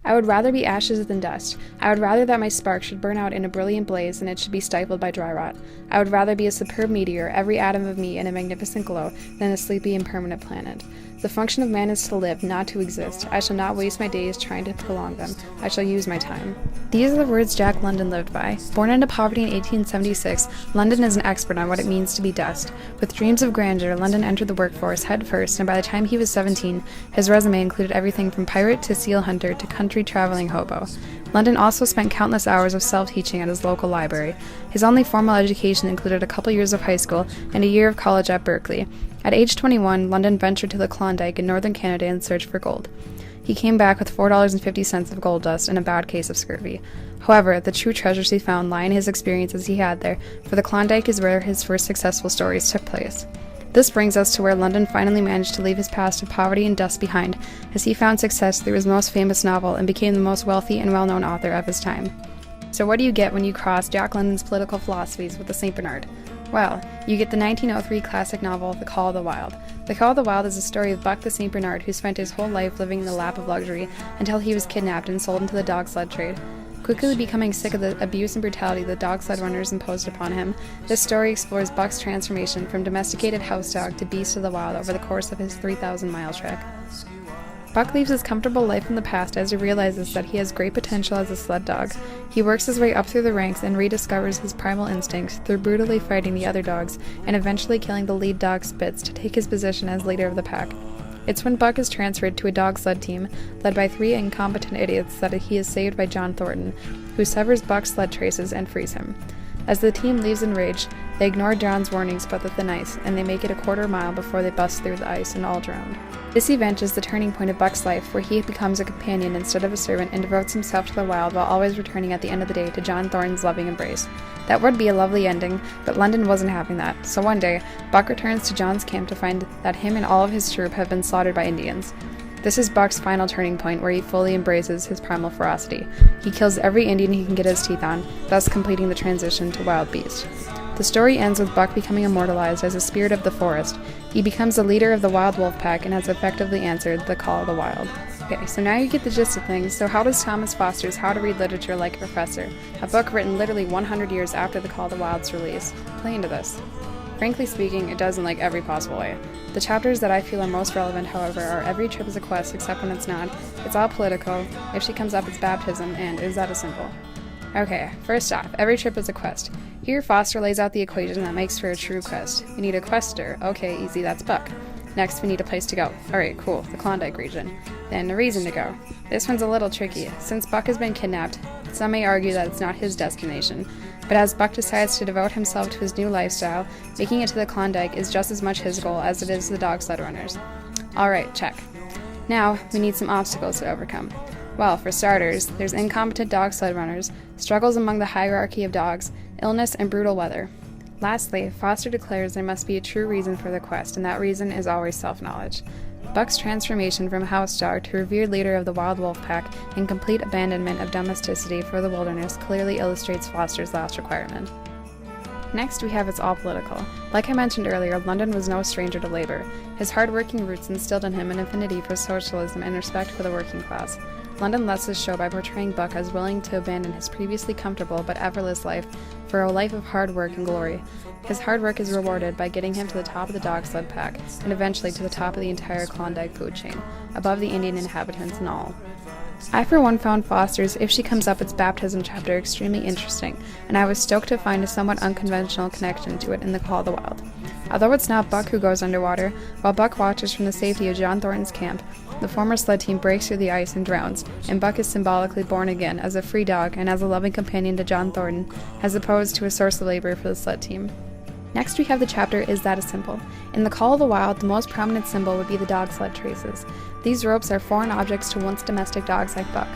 I would rather be ashes than dust. I would rather that my spark should burn out in a brilliant blaze than it should be stifled by dry rot. I would rather be a superb meteor, every atom of me in a magnificent glow, than a sleepy and permanent planet. The function of man is to live, not to exist. I shall not waste my days trying to prolong them. I shall use my time. These are the words Jack London lived by. Born into poverty in 1876, London is an expert on what it means to be dust. With dreams of grandeur, London entered the workforce head first, and by the time he was 17, his resume included everything from pirate to seal hunter to country traveling hobo. London also spent countless hours of self-teaching at his local library. His only formal education included a couple years of high school and a year of college at Berkeley. At age 21, London ventured to the Klondike in northern Canada in search for gold. He came back with $4.50 of gold dust and a bad case of scurvy. However, the true treasures he found lie in his experiences he had there, for the Klondike is where his first successful stories took place. This brings us to where London finally managed to leave his past of poverty and dust behind, as he found success through his most famous novel and became the most wealthy and well-known author of his time. So what do you get when you cross Jack London's political philosophies with the St. Bernard? Well, you get the 1903 classic novel The Call of the Wild. The Call of the Wild is a story of Buck the St. Bernard who spent his whole life living in the lap of luxury until he was kidnapped and sold into the dog sled trade. Quickly becoming sick of the abuse and brutality the dog sled runners imposed upon him, this story explores Buck's transformation from domesticated house dog to beast of the wild over the course of his 3,000-mile trek. Buck leaves his comfortable life in the past as he realizes that he has great potential as a sled dog. He works his way up through the ranks and rediscovers his primal instincts through brutally fighting the other dogs and eventually killing the lead dog Spitz to take his position as leader of the pack. It's when Buck is transferred to a dog sled team, led by 3 incompetent idiots, that he is saved by John Thornton, who severs Buck's sled traces and frees him. As the team leaves enraged, they ignore John's warnings about the thin ice, and they make it a quarter mile before they bust through the ice and all drown. This event is the turning point of Buck's life, where he becomes a companion instead of a servant and devotes himself to the wild while always returning at the end of the day to John Thornton's loving embrace. That would be a lovely ending, but London wasn't having that, so one day, Buck returns to John's camp to find that him and all of his troop have been slaughtered by Indians. This is Buck's final turning point where he fully embraces his primal ferocity. He kills every Indian he can get his teeth on, thus completing the transition to wild beast. The story ends with Buck becoming immortalized as a spirit of the forest. He becomes the leader of the wild wolf pack and has effectively answered the call of the wild. Okay, so now you get the gist of things. So how does Thomas Foster's How to Read Literature Like a Professor, a book written literally 100 years after The Call of the Wild's release, play into this? Frankly speaking, it does in like every possible way. The chapters that I feel are most relevant, however, are Every Trip is a Quest except when it's not, It's All Political, If She Comes Up It's Baptism, and Is That a Symbol? Okay, first off, Every Trip is a Quest. Here Foster lays out the equation that makes for a true quest. We need a quester. Okay, easy, that's Buck. Next, we need a place to go. Alright, cool, the Klondike region. Then a reason to go. This one's a little tricky. Since Buck has been kidnapped, some may argue that it's not his destination. But as Buck decides to devote himself to his new lifestyle, making it to the Klondike is just as much his goal as it is the dog sled runners. Alright, check. Now, we need some obstacles to overcome. Well, for starters, there's incompetent dog sled runners, struggles among the hierarchy of dogs, illness, and brutal weather. Lastly, Foster declares there must be a true reason for the quest, and that reason is always self-knowledge. Buck's transformation from house dog to revered leader of the wild wolf pack and complete abandonment of domesticity for the wilderness clearly illustrates Foster's last requirement. Next, we have It's All Political. Like I mentioned earlier, London was no stranger to labor. His hard-working roots instilled in him an affinity for socialism and respect for the working class. London lets this show by portraying Buck as willing to abandon his previously comfortable but effortless life for a life of hard work and glory. His hard work is rewarded by getting him to the top of the dog sled pack, and eventually to the top of the entire Klondike food chain, above the Indian inhabitants and all. I for one found Foster's If She Comes Up It's Baptism chapter extremely interesting, and I was stoked to find a somewhat unconventional connection to it in The Call of the Wild. Although it's not Buck who goes underwater, while Buck watches from the safety of John Thornton's camp, the former sled team breaks through the ice and drowns, and Buck is symbolically born again as a free dog and as a loving companion to John Thornton, as opposed to a source of labor for the sled team. Next we have the chapter Is That a Symbol? In The Call of the Wild, the most prominent symbol would be the dog sled traces. These ropes are foreign objects to once domestic dogs like Buck.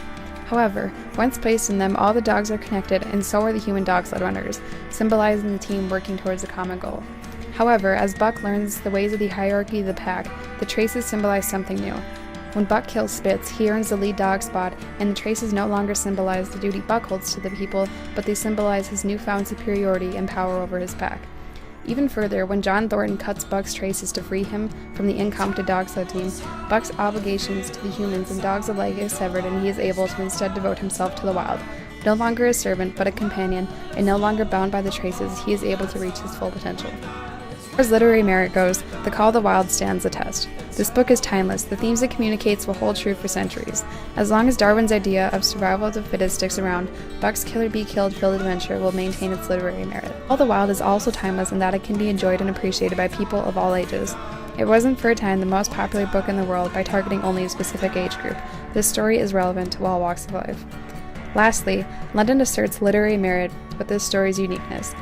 However, once placed in them, all the dogs are connected, and so are the human dog sled runners, symbolizing the team working towards a common goal. However, as Buck learns the ways of the hierarchy of the pack, the traces symbolize something new. When Buck kills Spitz, he earns the lead dog spot, and the traces no longer symbolize the duty Buck holds to the people, but they symbolize his newfound superiority and power over his pack. Even further, when John Thornton cuts Buck's traces to free him from the incompetent Dog Sled team, Buck's obligations to the humans and dogs alike is severed, and he is able to instead devote himself to the wild. No longer a servant, but a companion, and no longer bound by the traces, he is able to reach his full potential. As far as literary merit goes, The Call of the Wild stands the test. This book is timeless. The themes it communicates will hold true for centuries. As long as Darwin's idea of survival of the fittest sticks around, Buck's kill-or-be-killed filled adventure will maintain its literary merit. Call of the Wild is also timeless in that it can be enjoyed and appreciated by people of all ages. It wasn't for a time the most popular book in the world by targeting only a specific age group. This story is relevant to all walks of life. Lastly, London asserts literary merit with this story's uniqueness.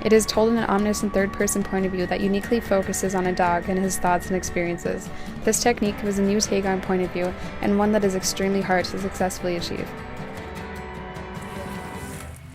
It is told in an omniscient third-person point of view that uniquely focuses on a dog and his thoughts and experiences. This technique was a new take on point of view, and one that is extremely hard to successfully achieve.